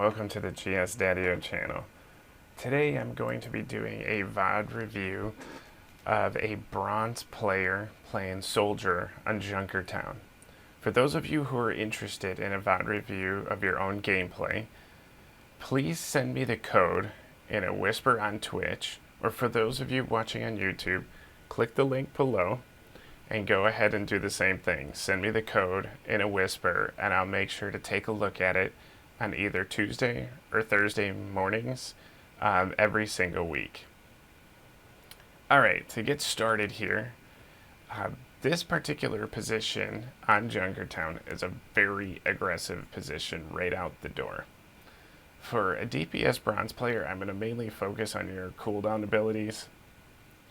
Welcome to the GS Daddy-O channel. Today I'm going to be doing a VOD review of a bronze player playing Soldier on Junkertown. For those of you who are interested in a VOD review of your own gameplay, please send me the code in a whisper on Twitch, or for those of you watching on YouTube, click the link below and go ahead and do the same thing. Send me the code in a whisper and I'll make sure to take a look at it on either Tuesday or Thursday mornings every single week. Alright, to get started here, this particular position on Junkertown is a very aggressive position right out the door. For a DPS bronze player, I'm going to mainly focus on your cooldown abilities,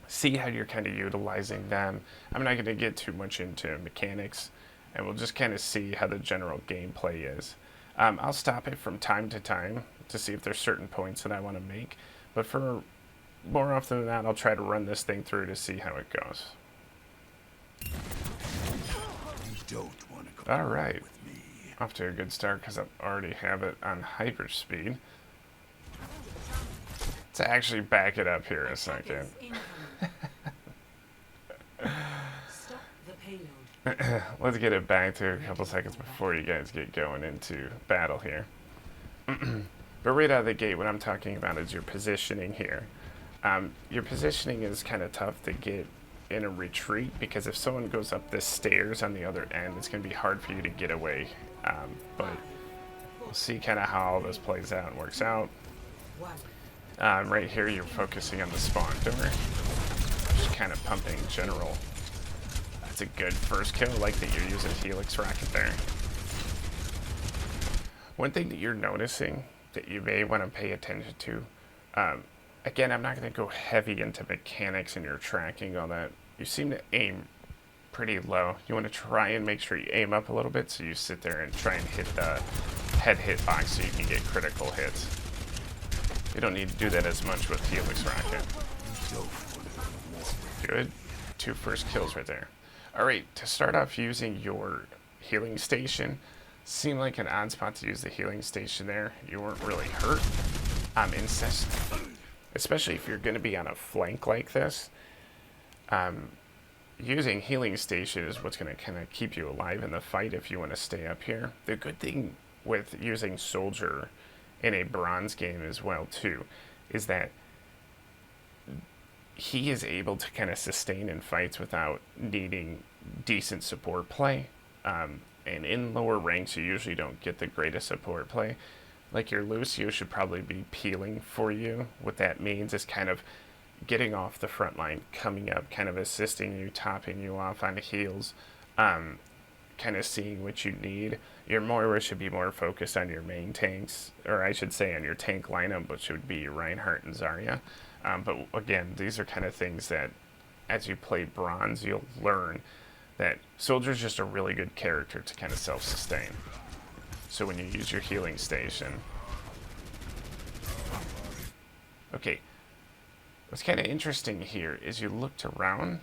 see how you're kind of utilizing them. I'm not going to get too much into mechanics, and we'll just kind of see how the general gameplay is. I'll stop it from time to time to see if there's certain points that I want to make, but for more often than not, I'll try to run this thing through to see how it goes. Alright, off to a good start because I already have it on hyperspeed. Let's actually back it up here a second. Let's get it back to a couple seconds before you guys get going into battle here. But right out of the gate, what I'm talking about is your positioning here. Your positioning is kind of tough to get in a retreat because if someone goes up the stairs on the other end, it's going to be hard for you to get away. But we'll see kind of how all this plays out and works out. Right here, you're focusing on the spawn door. Just kind of pumping general. That's a good first kill. I like that you're using Helix Rocket there. One thing that you're noticing that you may want to pay attention to, again, I'm not going to go heavy into mechanics and your tracking, all that. You seem to aim pretty low. You want to try and make sure you aim up a little bit so you sit there and try and hit the head hit box so you can get critical hits. You don't need to do that as much with Helix Rocket. Good. 2 first kills right there. Alright, to start off using your healing station, seemed like an odd spot to use the healing station there. You weren't really hurt. Especially if you're going to be on a flank like this. Using healing station is what's going to kind of keep you alive in the fight if you want to stay up here. The good thing with using Soldier in a bronze game as well too is that he is able to kind of sustain in fights without needing decent support play. And in lower ranks, you usually don't get the greatest support play. Like your Lucio should probably be peeling for you. What that means is kind of getting off the front line, coming up, kind of assisting you, topping you off on heals, kind of seeing what you need. Your Moira should be more focused on your main tanks, or I should say on your tank lineup, which would be Reinhardt and Zarya. But again, these are kind of things that as you play bronze, you'll learn that Soldier's just a really good character to kind of self-sustain. So when you use your healing station... Okay, what's kind of interesting here is you looked around,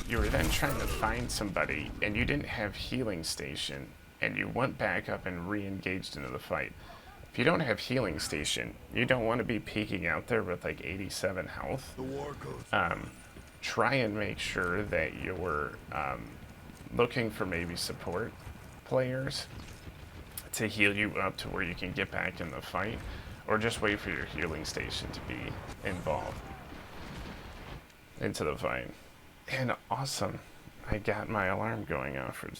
you were then trying to find somebody, and you didn't have healing station, and you went back up and re-engaged into the fight. If you don't have healing station, you don't want to be peeking out there with like 87 health. Try and make sure that you're looking for maybe support players to heal you up to where you can get back in the fight, or just wait for your healing station to be involved into the fight. And awesome, I got my alarm going off for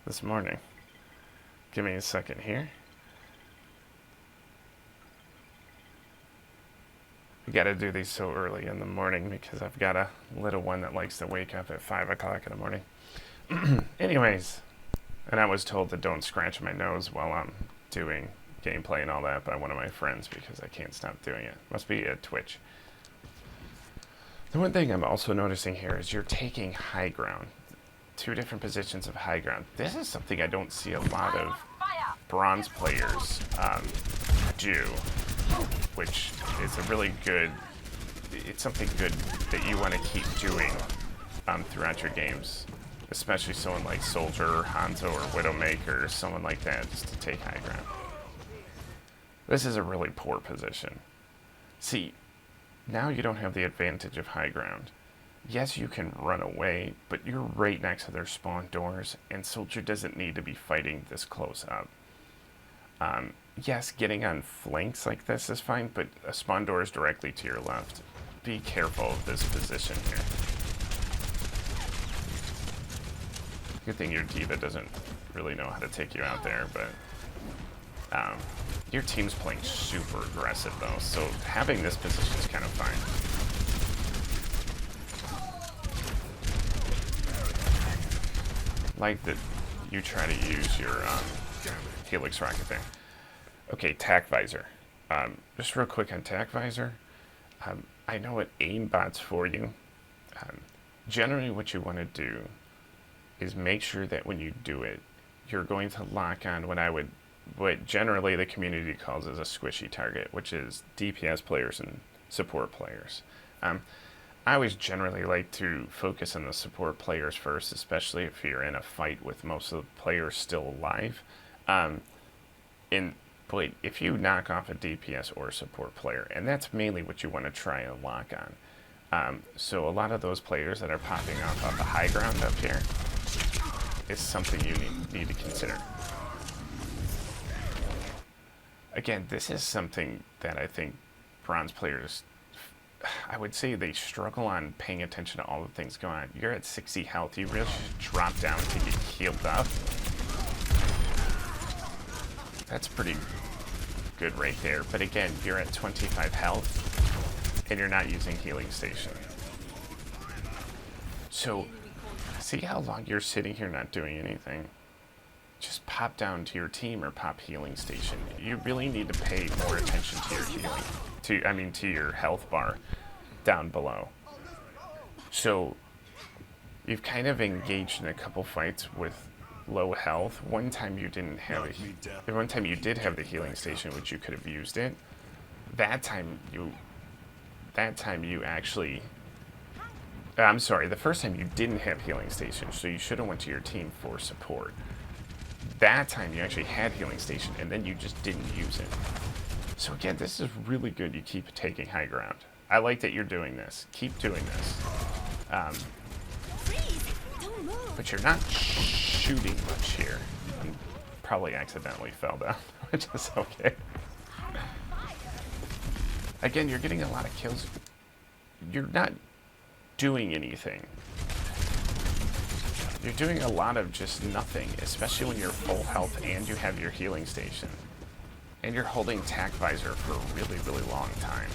this morning. Give me a second here. We got to do these so early in the morning because I've got a little one that likes to wake up at 5 o'clock in the morning. Anyways, and I was told to don't scratch my nose while I'm doing gameplay and all that by one of my friends because I can't stop doing it. Must be a Twitch. The one thing I'm also noticing here is you're taking high ground. 2 different positions of high ground. This is something I don't see a lot of bronze players do, which is a really good, it's something good that you want to keep doing throughout your games. especially someone like Soldier or Hanzo or Widowmaker or someone like that, just to take high ground. This is a really poor position. See, now you don't have the advantage of high ground. Yes, you can run away, but you're right next to their spawn doors, and Soldier doesn't need to be fighting this close up. Yes, getting on flanks like this is fine, but a spawn door is directly to your left. Be careful of this position here. Good thing your D.Va doesn't really know how to take you out there, but your team's playing super aggressive though, so having this position is kind of fine. Like that you try to use your Helix rocket there. Okay, Tac Visor. Just real quick on Tac Visor. I know it aimbots for you. Generally what you want to do is make sure that when you do it, you're going to lock on what generally the community calls as a squishy target, which is DPS players and support players. I always generally like to focus on the support players first, especially if you're in a fight with most of the players still alive. But if you knock off a DPS or a support player, and that's mainly what you want to try and lock on. So a lot of those players that are popping off the high ground up here is something you need to consider. Again, this is something that I think bronze players, I would say they struggle on paying attention to all the things going on. You're at 60 health, you really should drop down to get healed up. That's pretty good right there. But again, you're at 25 health and you're not using healing station. So see how long you're sitting here not doing anything? Just pop down to your team or pop healing station. You really need to pay more attention to your healing, to your health bar down below. So you've kind of engaged in a couple fights with low health. One time you did have the healing station, which you could have used it. That time you actually, I'm sorry, the first time you didn't have healing station, so you should have went to your team for support. That time you actually had healing station and then you just didn't use it. So again, this is really good. You keep taking high ground. I like that you're doing this. Keep doing this. But you're not shooting much here. You probably accidentally fell down, which is okay. Again, you're getting a lot of kills. You're not doing anything. You're doing a lot of just nothing, especially when you're full health and you have your healing station. And you're holding Tac Visor for a really, really long time.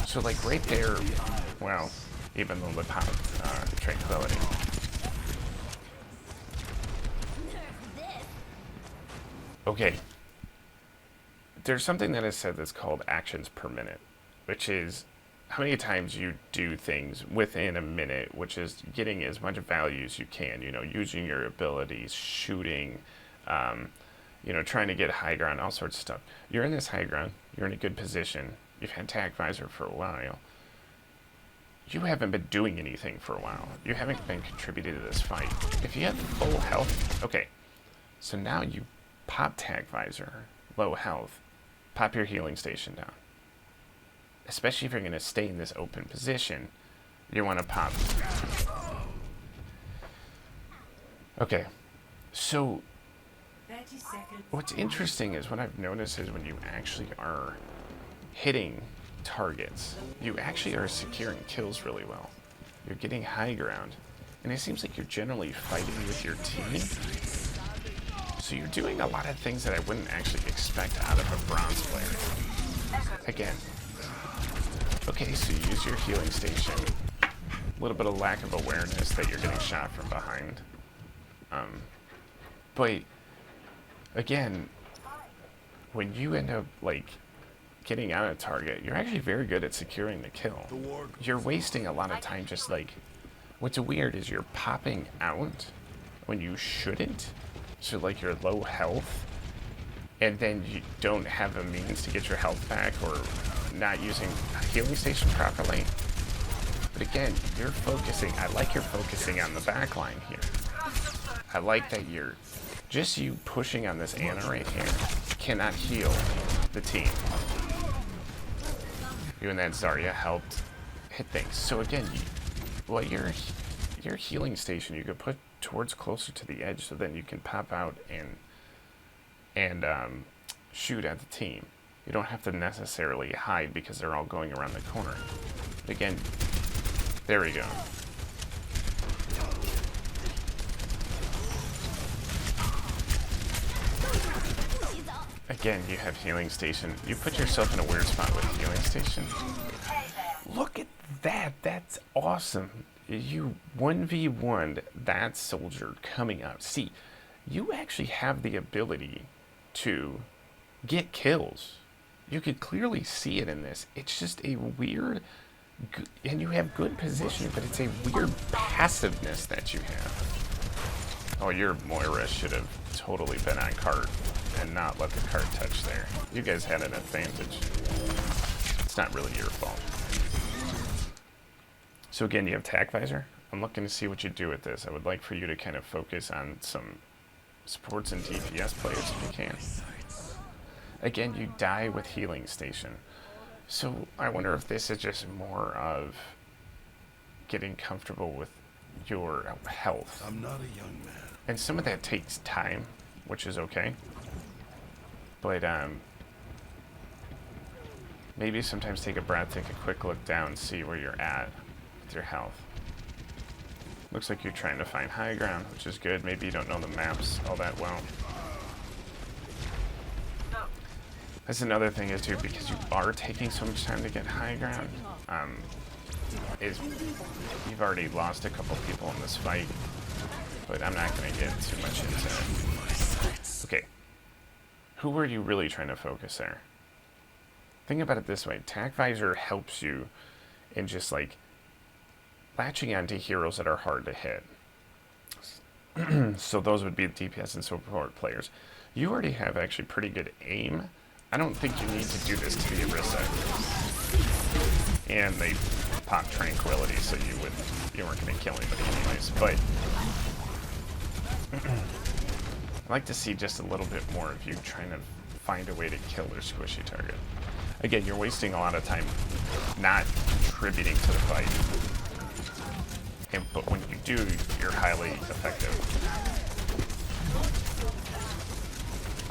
So like right there, well, even though the pound tranquility. Okay. There's something that is said that's called actions per minute, which is how many times you do things within a minute, which is getting as much value as you can, using your abilities, shooting, trying to get high ground, all sorts of stuff. You're in this high ground, you're in a good position, you've had Tac Visor for a while. You haven't been doing anything for a while. You haven't been contributing to this fight. If you have full health, okay, so now you pop Tac Visor, low health, pop your healing station down. Especially if you're going to stay in this open position, you want to pop. Okay, so what's interesting is what I've noticed is when you actually are hitting targets, you actually are securing kills really well. You're getting high ground, and it seems like you're generally fighting with your team. So you're doing a lot of things that I wouldn't actually expect out of a bronze player. Again, okay, so you use your healing station. A little bit of lack of awareness that you're getting shot from behind. But again, when you end up getting out of target, you're actually very good at securing the kill. You're wasting a lot of time just what's weird is you're popping out when you shouldn't. So you're low health, and then you don't have a means to get your health back or not using a healing station properly. But again, you're focusing, I like you're focusing on the back line here. I like that you're just you pushing on this Ana right here cannot heal the team. You and that Zarya helped hit things. So again, your healing station you could put towards closer to the edge, so then you can pop out and shoot at the team. You don't have to necessarily hide because they're all going around the corner. Again, there we go. Again, you have healing station. You put yourself in a weird spot with healing station. Look at that. That's awesome. You 1v1'd that soldier coming out. See, you actually have the ability to get kills. You could clearly see it in this. It's just a weird, and you have good position, but it's a weird passiveness that you have. Oh, your Moira should have totally been on cart and not let the cart touch there. You guys had an advantage. It's not really your fault. So again, you have Tac Visor. I'm looking to see what you do with this. I would like for you to kind of focus on some supports and DPS players if you can. Again, you die with healing station. So I wonder if this is just more of getting comfortable with your health. I'm not a young man. And some of that takes time, which is okay. But maybe sometimes take a breath, take a quick look down, see where you're at with your health. Looks like you're trying to find high ground, which is good. Maybe you don't know the maps all that well. That's another thing is too, because you are taking so much time to get high ground, is you've already lost a couple people in this fight, but I'm not going to get too much into it. Okay, who are you really trying to focus there? Think about it this way. Tac Visor helps you in just like latching onto heroes that are hard to hit. So those would be the DPS and support players. You already have actually pretty good aim. I don't think you need to do this to the Orisa. And they pop Tranquility, so you weren't going to kill anybody anyways. But I'd like to see just a little bit more of you trying to find a way to kill their squishy target. Again, you're wasting a lot of time not contributing to the fight. But when you do, you're highly effective.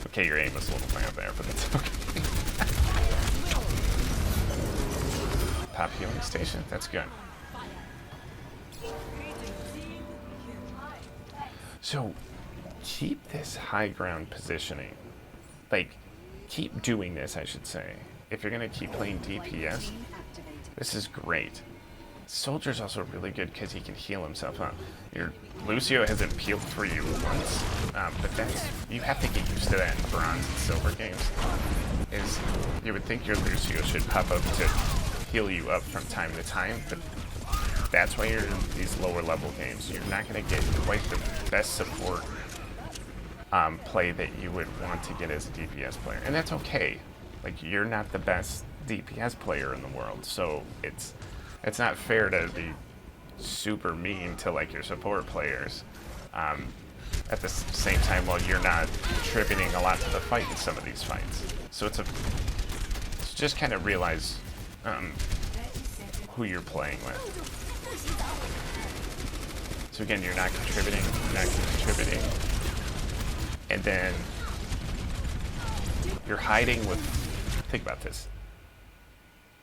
Okay, your aim was a little bad there, but that's okay. Top healing station, that's good. So, keep this high ground positioning. Like, keep doing this, I should say. If you're going to keep playing DPS, this is great. Soldier's also really good because he can heal himself up. Your Lucio hasn't peeled for you once, but that's, you have to get used to that in bronze and silver games. Is you would think your Lucio should pop up to heal you up from time to time, but that's why you're in these lower level games. You're not going to get quite the best support play that you would want to get as a DPS player, and that's okay. Like, you're not the best DPS player in the world, so it's not fair to be super mean to like your support players at the same time while you're not contributing a lot to the fight in some of these fights. So it's just kind of realize who you're playing with. So again, you're not contributing, and then you're hiding with, think about this.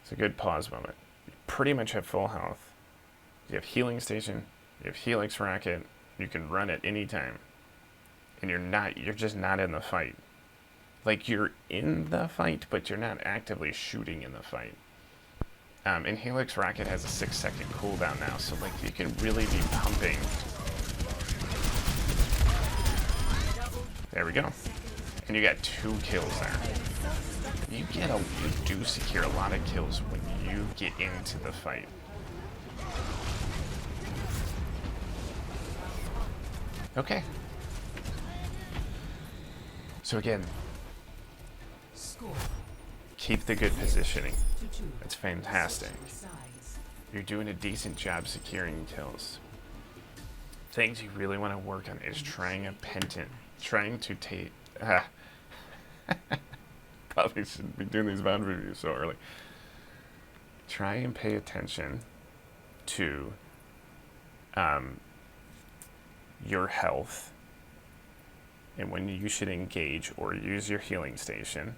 It's a good pause moment. Pretty much have full health. You have healing station, you have Helix Rocket, you can run at any time. And you're just not in the fight. Like, you're in the fight, but you're not actively shooting in the fight. And Helix Rocket has a 6-second cooldown now, so like you can really be pumping. There we go. And you got 2 kills there. You do secure a lot of kills when you get into the fight. Okay. So again, keep the good positioning. That's fantastic. You're doing a decent job securing kills. Things you really want to work on is trying a pendant trying to take... Probably shouldn't be doing these VOD reviews so early. Try and pay attention to your health and when you should engage or use your healing station.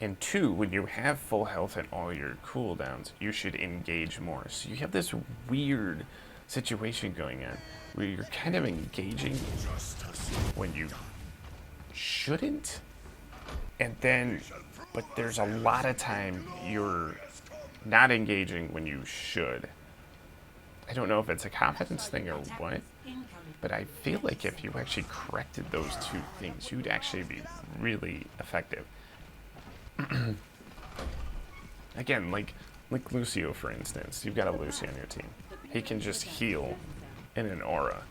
And 2, when you have full health and all your cooldowns, you should engage more. So you have this weird situation going on where you're kind of engaging when you shouldn't, and then, but there's a lot of time you're not engaging when you should. I don't know if it's a confidence thing or what, but I feel like if you actually corrected those 2 things, you'd actually be really effective. Again, like Lucio, for instance. You've got a Lucio on your team. He can just heal in an aura.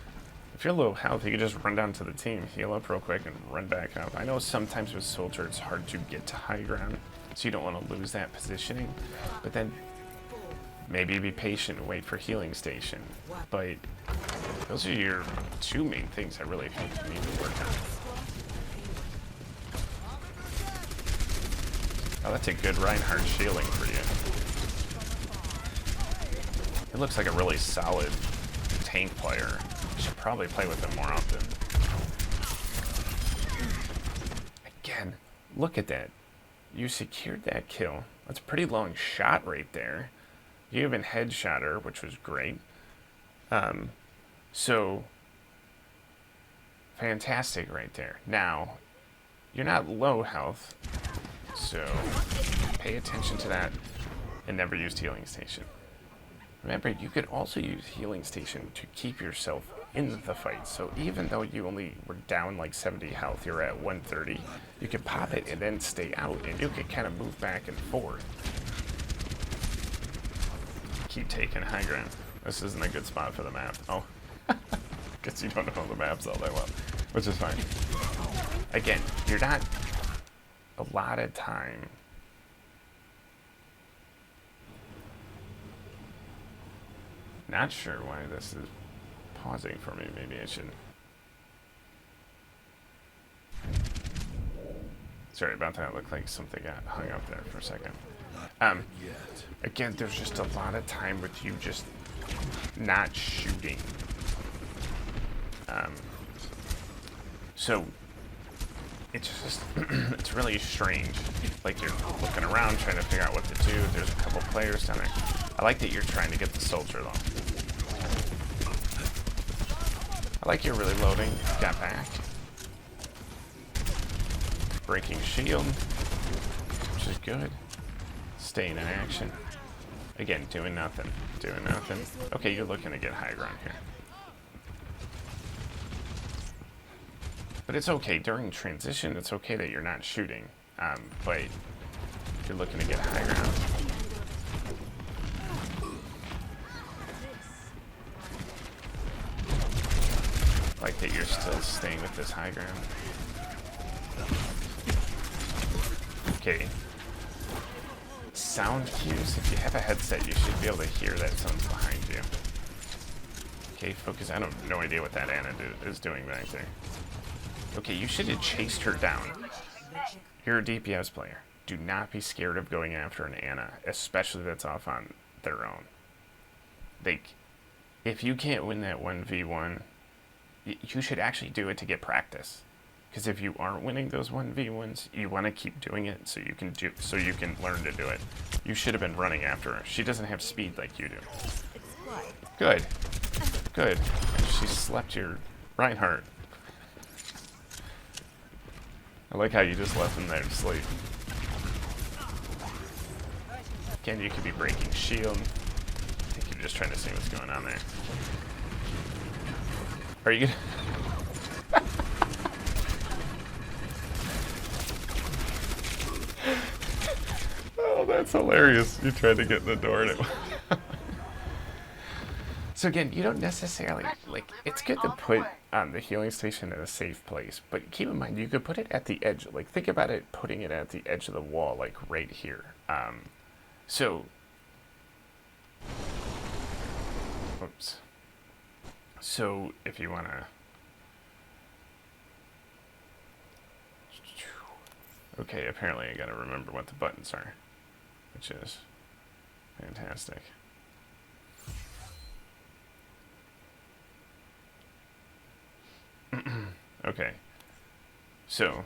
If you're low health, you can just run down to the team, heal up real quick, and run back up. I know sometimes with Soldier it's hard to get to high ground, so you don't want to lose that positioning. But then maybe be patient and wait for healing station. But those are your 2 main things I really think you need to work on. Oh, that's a good Reinhardt shielding for you. It looks like a really solid tank player. You should probably play with him more often. Again, look at that. You secured that kill. That's a pretty long shot right there. You even headshot her, which was great. So, fantastic right there. Now, you're not low health, so pay attention to that and never use healing station. Remember, you could also use healing station to keep yourself in the fight. So even though you only were down like 70 health, you're at 130, you could pop it and then stay out, and you could kind of move back and forth. Keep taking high ground. This isn't a good spot for the map. Oh, guess you don't know the maps all that well, which is fine. Again, you're not a lot of time. Not sure why this is pausing for me. Maybe I should. Sorry about that. It looked like something got hung up there for a second. Again, there's just a lot of time with you just not shooting. So it's just it's really strange. Like you're looking around trying to figure out what to do. There's a couple players down there. I like that you're trying to get the soldier though. I like you're really loading. Got back. Breaking shield, which is good. Staying in action. Again, doing nothing. Doing nothing. Okay, you're looking to get high ground here. But it's okay. During transition, it's okay that you're not shooting. But if you're looking to get high ground. I like that you're still staying with this high ground. Okay. Sound cues. If you have a headset, you should be able to hear that someone's behind you. Okay, focus. I have no idea what that Anna is doing back there. Okay, you should have chased her down. You're a DPS player. Do not be scared of going after an Anna, especially that's off on their own. Like, if you can't win that 1v1, you should actually do it to get practice. Because if you aren't winning those 1v1s, you want to keep doing it so you can learn to do it. You should have been running after her. She doesn't have speed like you do. Good. Good. She slept your Reinhardt. I like how you just left him there to sleep. Again, you could be breaking shield. I think you're just trying to see what's going on there. Are you gonna... Oh, that's hilarious. You tried to get in the door and it... So again, you don't necessarily, like, it's good to put the healing station in a safe place, but keep in mind, you could put it at the edge. Like, think about it, putting it at the edge of the wall, like right here. Oops. So if you want to Okay, apparently I gotta remember what the buttons are, which is fantastic. Okay, so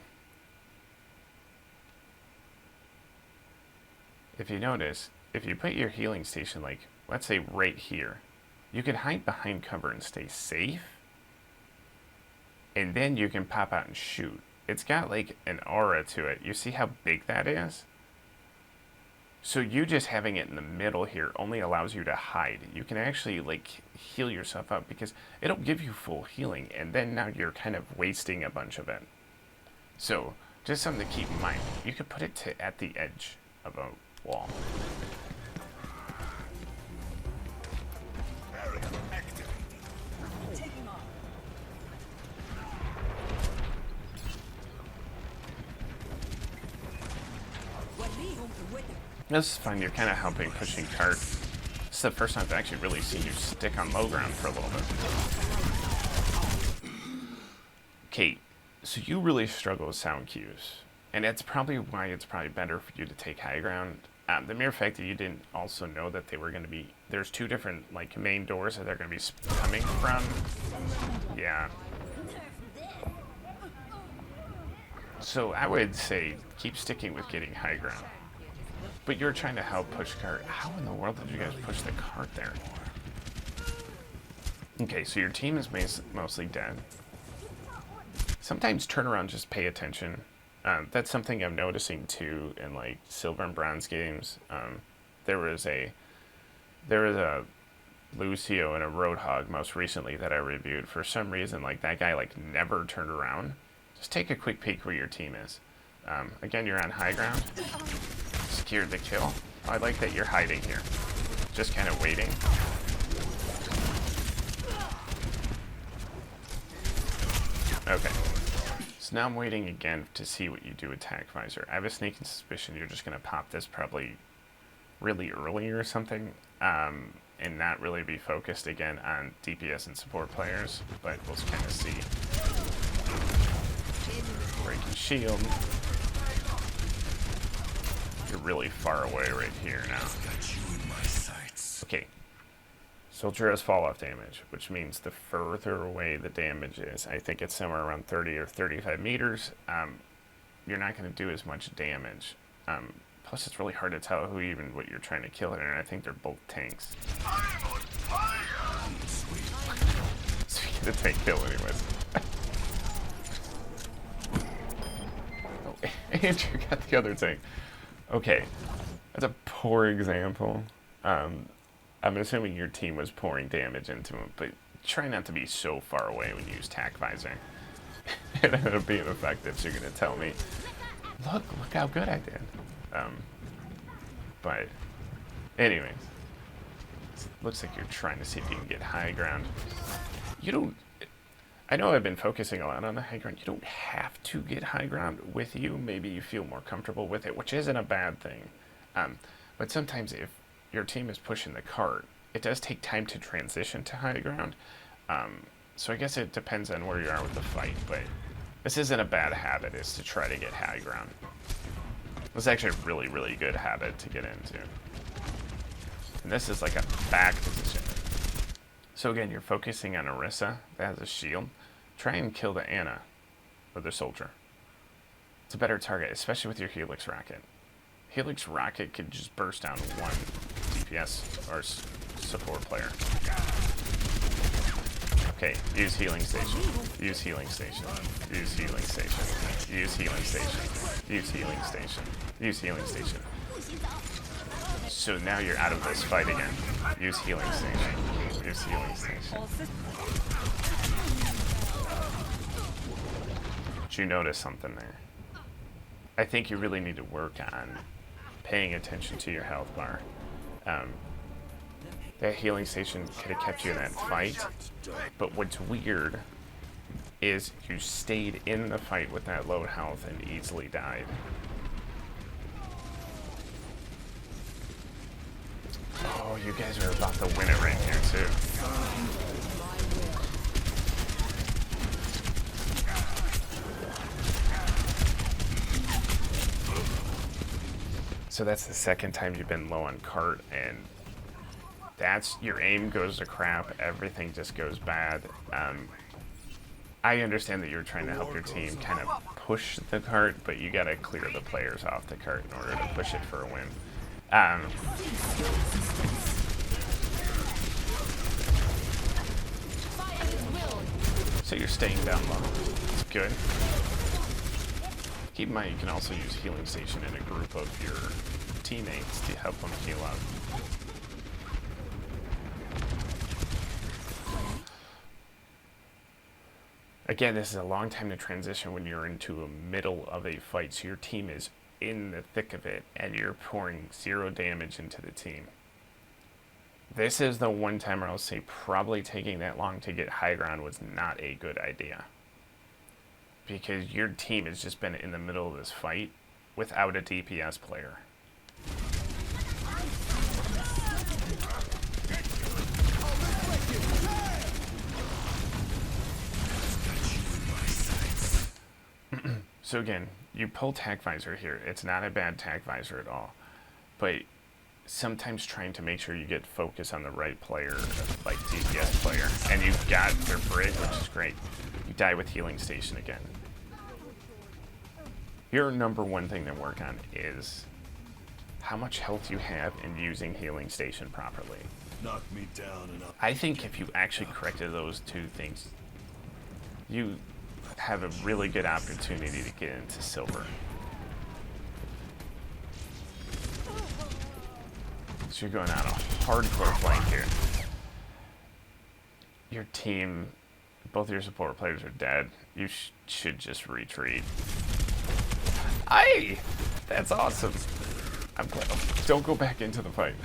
if you notice, if you put your healing station, like, let's say right here, you can hide behind cover and stay safe, and then you can pop out and shoot. It's got like an aura to it. You see how big that is? So you just having it in the middle here only allows you to hide. You can actually like heal yourself up because it'll give you full healing, and then now you're kind of wasting a bunch of it. So just something to keep in mind. You could put it to at the edge of a wall. This is fun. You're kind of helping pushing cart. This is the first time I've actually really seen you stick on low ground for a little bit. Okay, so you really struggle with sound cues, and that's probably why it's probably better for you to take high ground. The mere fact that you didn't also know that they were going to be, there's two different like main doors that they're going to be coming from. Yeah. So I would say keep sticking with getting high ground. But you're trying to help push cart. How in the world did you guys push the cart there? Okay, so your team is mostly dead. Sometimes turn around, just pay attention. That's something I'm noticing too in like silver and bronze games. There was a Lucio and a Roadhog most recently that I reviewed. For some reason, like that guy like never turned around. Just take a quick peek where your team is. Again, you're on high ground. Secured the kill. I like that you're hiding here. Just kind of waiting. Okay. So now I'm waiting again to see what you do with Tac Visor. I have a sneaking suspicion you're just going to pop this probably really early or something, and not really be focused again on DPS and support players, but we'll kind of see. Breaking shield. You're really far away right here now. Okay. Soldier has fall-off damage, which means the further away the damage is, I think it's somewhere around 30 or 35 meters, you're not going to do as much damage. Plus, it's really hard to tell what you're trying to kill here, and I think they're both tanks. So you get a tank kill anyways. Oh, Andrew got the other tank. Okay, that's a poor example. I'm assuming your team was pouring damage into him, but try not to be so far away when you use Tac Visor. It ended up being effective, so you're going to tell me, look how good I did. But anyways, it looks like you're trying to see if you can get high ground. I know I've been focusing a lot on the high ground. You don't have to get high ground with you. Maybe you feel more comfortable with it, which isn't a bad thing. But sometimes if your team is pushing the cart, it does take time to transition to high ground. So I guess it depends on where you are with the fight, but this isn't a bad habit, is to try to get high ground. It's actually a really, really good habit to get into. And this is like a back position. So again, you're focusing on Orisa that has a shield. Try and kill the Ana, or the soldier. It's a better target, especially with your Helix Rocket. Helix Rocket could just burst down one DPS or support player. Okay, use healing station. Use healing station. Use healing station. Use healing station. Use healing station. Use healing station. So now you're out of this fight again. Use healing station. Use healing station. Did you notice something there? I think you really need to work on paying attention to your health bar. That healing station could have kept you in that fight, but what's weird is you stayed in the fight with that low health and easily died. Oh, you guys are about to win it right here, too. So that's the second time you've been low on cart, and that's your aim goes to crap. Everything just goes bad. I understand that you're trying to help your team kind of push the cart, but you got to clear the players off the cart in order to push it for a win. So you're staying down low. It's good. Keep in mind you can also use healing station in a group of your teammates to help them heal up. Again, this is a long time to transition when you're into a middle of a fight, so your team is in the thick of it, and you're pouring 0 damage into the team. This is the one time where I'll say probably taking that long to get high ground was not a good idea. Because your team has just been in the middle of this fight without a DPS player. So again, you pull tac visor here. It's not a bad tac visor at all. But sometimes trying to make sure you get focus on the right player, like DPS player, and you've got their bridge, which is great. You die with healing station again. Your number one thing to work on is how much health you have in using healing station properly. Knock me down and I think if you actually corrected those two things, you have a really good opportunity to get into silver. So you're going on a hardcore flank here. Your team, both your support players are dead. You should just retreat. Aye! That's awesome. I'm glad. Don't go back into the fight.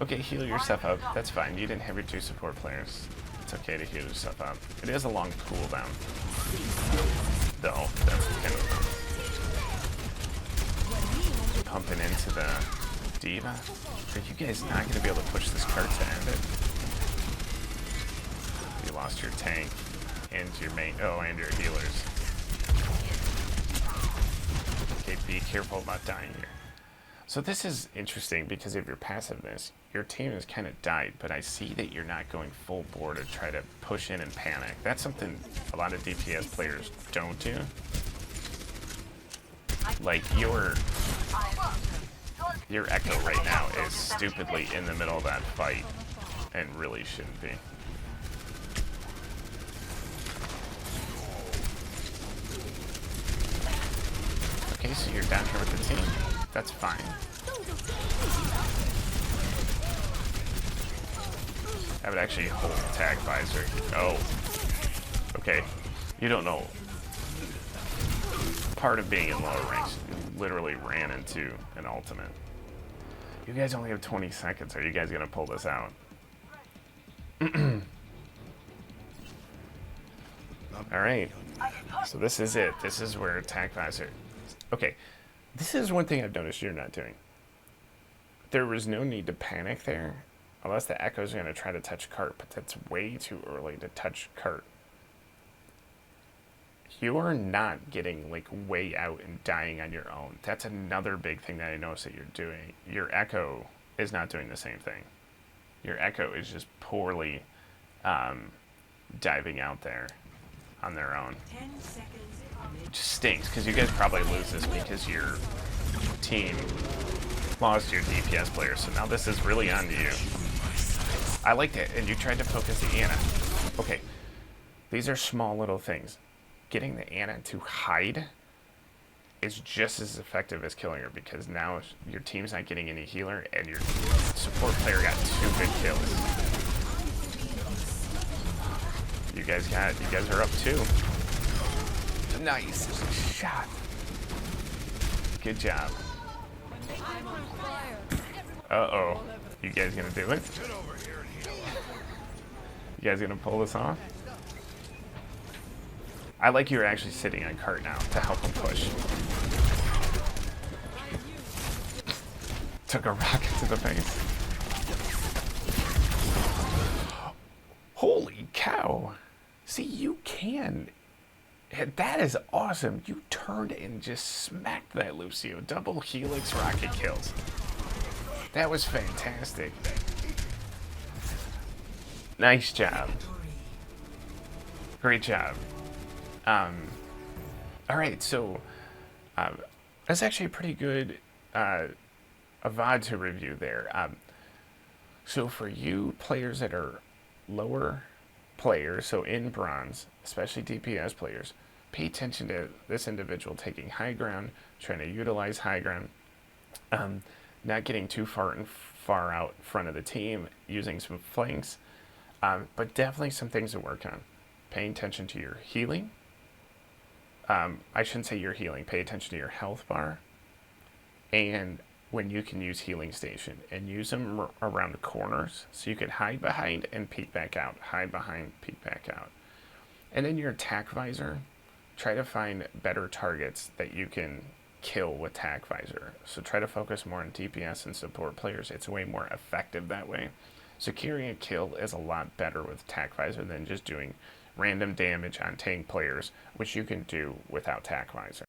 Okay, heal yourself up. That's fine. You didn't have your 2 support players. It's okay to heal yourself up. It is a long cooldown. Though, that's kind of pumping into the diva. Are you guys not going to be able to push this cart to end it? You lost your tank and your main. Oh, and your healers. Okay, be careful about dying here. So this is interesting because of your passiveness. Your team has kind of died, but I see that you're not going full bore to try to push in and panic. That's something a lot of DPS players don't do. Like your Echo right now is stupidly in the middle of that fight and really shouldn't be. Okay, so you're down here with the team. That's fine. I would actually hold tag visor. Oh. Okay. You don't know. Part of being in lower ranks, you literally ran into an ultimate. You guys only have 20 seconds. Are you guys gonna pull this out? Alright. So this is it. This is where tag visor. Okay. This is one thing I've noticed you're not doing. There was no need to panic there, unless the Echo's are going to try to touch cart, but that's way too early to touch cart. You are not getting like way out and dying on your own. That's another big thing that I noticed that you're doing. Your Echo is not doing the same thing. Your Echo is just poorly diving out there on their own. 10 seconds. It just stinks, because you guys probably lose this because your team lost your DPS player, so now this is really on you. I liked it, and you tried to focus the Ana. Okay, these are small little things. Getting the Ana to hide is just as effective as killing her, because now your team's not getting any healer, and your support player got 2 good kills. You guys are up 2. Nice shot. Good job. Uh-oh. You guys gonna do it? You guys gonna pull this off? I like you're actually sitting on cart now to help him push. Took a rocket to the face. Holy cow. See, you can That is awesome. You turned and just smacked that Lucio. Double Helix rocket kills. That was fantastic. Nice job. Great job. Alright, so that's actually a pretty good a VOD to review there. So for you players that are lower players, so in bronze, especially DPS players, pay attention to this individual taking high ground, trying to utilize high ground, not getting too far out in front of the team, using some flanks, but definitely some things to work on. Paying attention to your healing. I shouldn't say your healing. Pay attention to your health bar, and when you can use healing station and use them around corners so you could hide behind and peek back out, hide behind, peek back out. And then your attack visor, try to find better targets that you can kill with attack visor. So try to focus more on DPS and support players. It's way more effective that way. Securing a kill is a lot better with attack visor than just doing random damage on tank players, which you can do without attack visor.